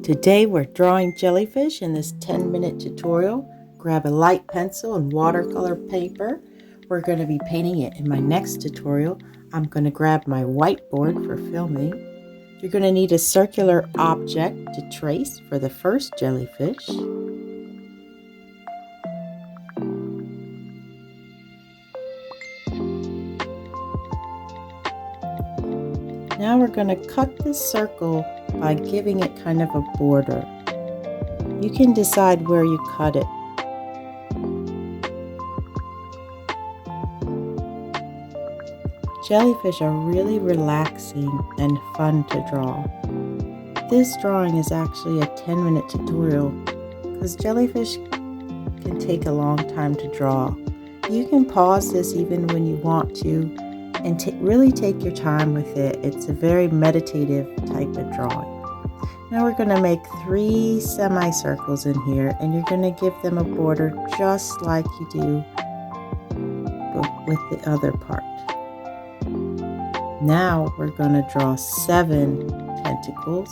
Today we're drawing jellyfish in this 10-minute tutorial. Grab a light pencil and watercolor paper. We're going to be painting it. In my next tutorial, I'm going to grab my whiteboard for filming. You're going to need a circular object to trace for the first jellyfish. Now we're going to cut this circle by giving it kind of a border. You can decide where you cut it. Jellyfish are really relaxing and fun to draw. This drawing is actually a 10-minute tutorial because jellyfish can take a long time to draw. You can pause this even when you want to and really take your time with it. It's a very meditative type of drawing. Now we're going to make 3 semicircles in here, and you're going to give them a border just like you do with the other part. Now we're going to draw 7 tentacles.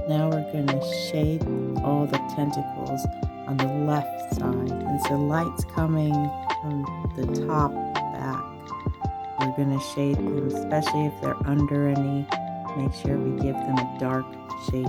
Now we're going to shade all the tentacles on the left side. And so light's coming from the top back. We're going to shade them, especially if they're under any. Make sure we give them a dark shading.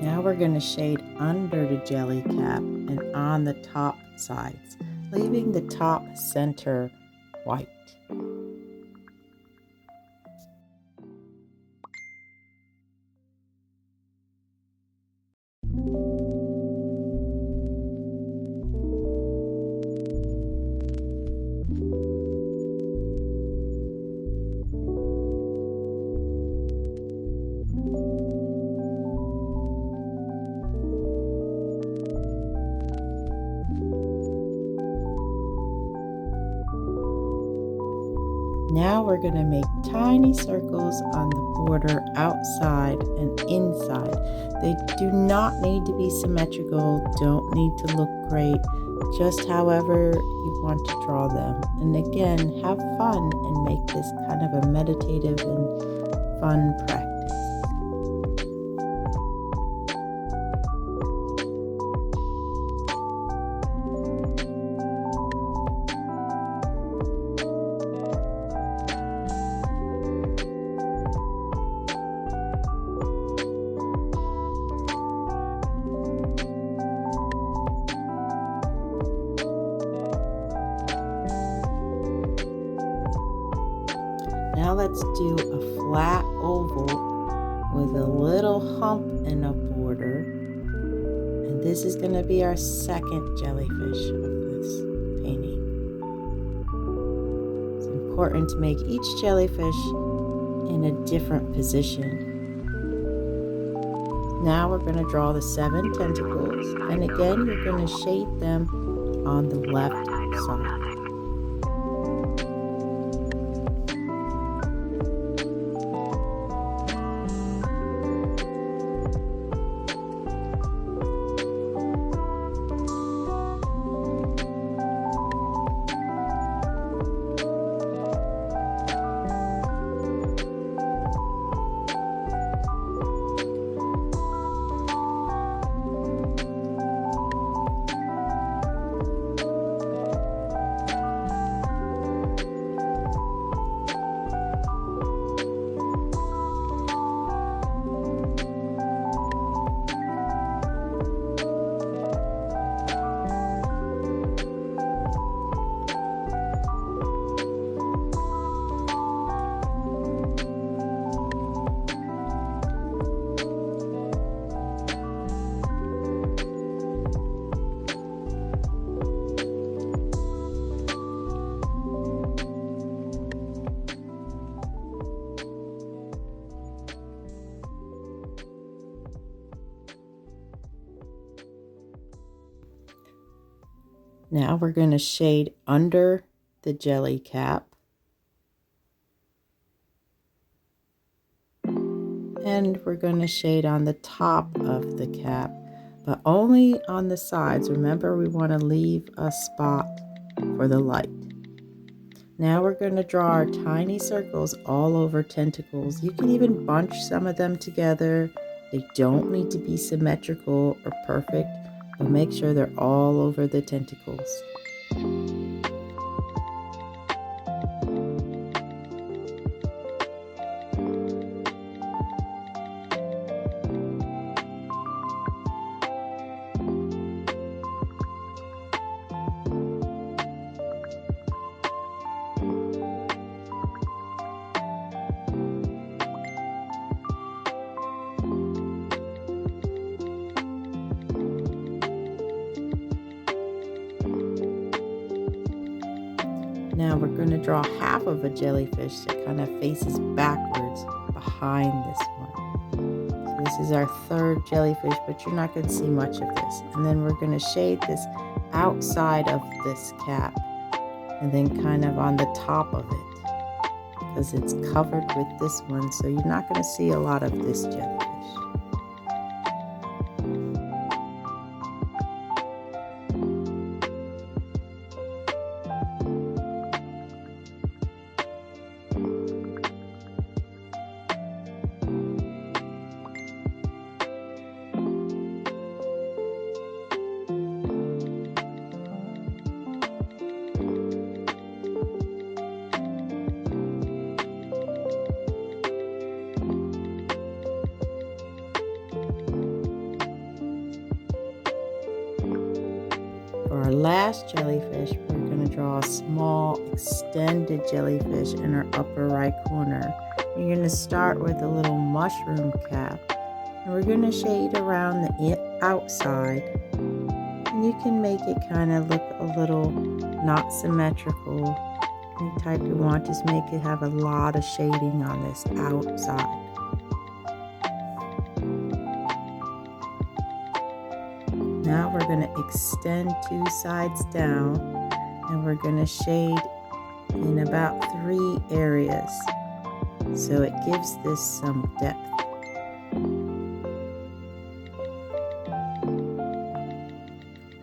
Now we're going to shade under the jelly cap and on the top sides, leaving the top center white. Now we're going to make tiny circles on the border outside and inside. They do not need to be symmetrical, don't need to look great, just however you want to draw them. And again, have fun and make this kind of a meditative and fun practice. Now let's do a flat oval with a little hump and a border. And this is going to be our second jellyfish of this painting. It's important to make each jellyfish in a different position. Now we're going to draw the 7 tentacles. And again, you're going to shade them on the left side. Now we're going to shade under the jelly cap. And we're going to shade on the top of the cap, but only on the sides. Remember, we want to leave a spot for the light. Now we're going to draw our tiny circles all over tentacles. You can even bunch some of them together. They don't need to be symmetrical or perfect, but make sure they're all over the tentacles. Now we're going to draw half of a jellyfish that kind of faces backwards behind this one. So this is our third jellyfish, but you're not going to see much of this. And then we're going to shade this outside of this cap and then kind of on the top of it because it's covered with this one, so you're not going to see a lot of this jellyfish. For our last jellyfish, we're going to draw a small extended jellyfish in our upper right corner. You're going to start with a little mushroom cap, and we're going to shade around the outside. And you can make it kind of look a little not symmetrical. Any type you want, just make it have a lot of shading on this outside. Now we're going to extend two sides down, and we're going to shade in about 3 areas so it gives this some depth.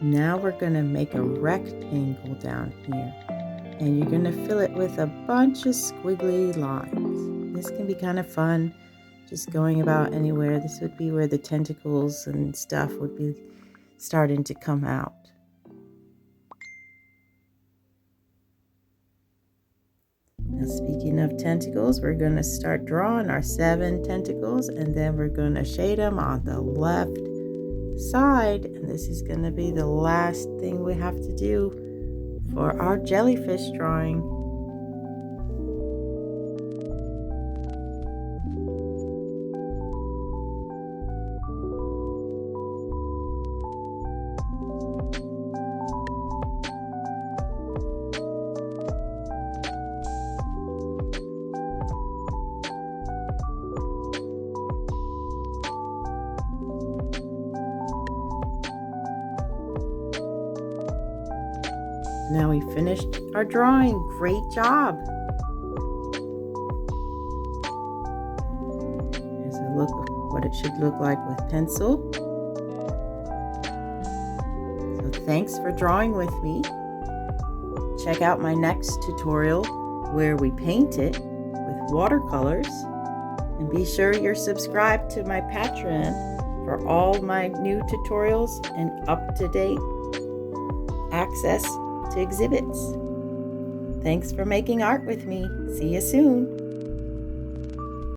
Now we're going to make a rectangle down here, and you're going to fill it with a bunch of squiggly lines. This can be kind of fun, just going about anywhere. This would be where the tentacles and stuff would be starting to come out. Now, speaking of tentacles, we're going to start drawing our 7 tentacles, and then we're going to shade them on the left side, and this is going to be the last thing we have to do for our jellyfish drawing. Now we finished our drawing. Great job! Here's a look of what it should look like with pencil. So thanks for drawing with me. Check out my next tutorial where we paint it with watercolors. And be sure you're subscribed to my Patreon for all my new tutorials and up-to-date access to exhibits. Thanks for making art with me. See you soon.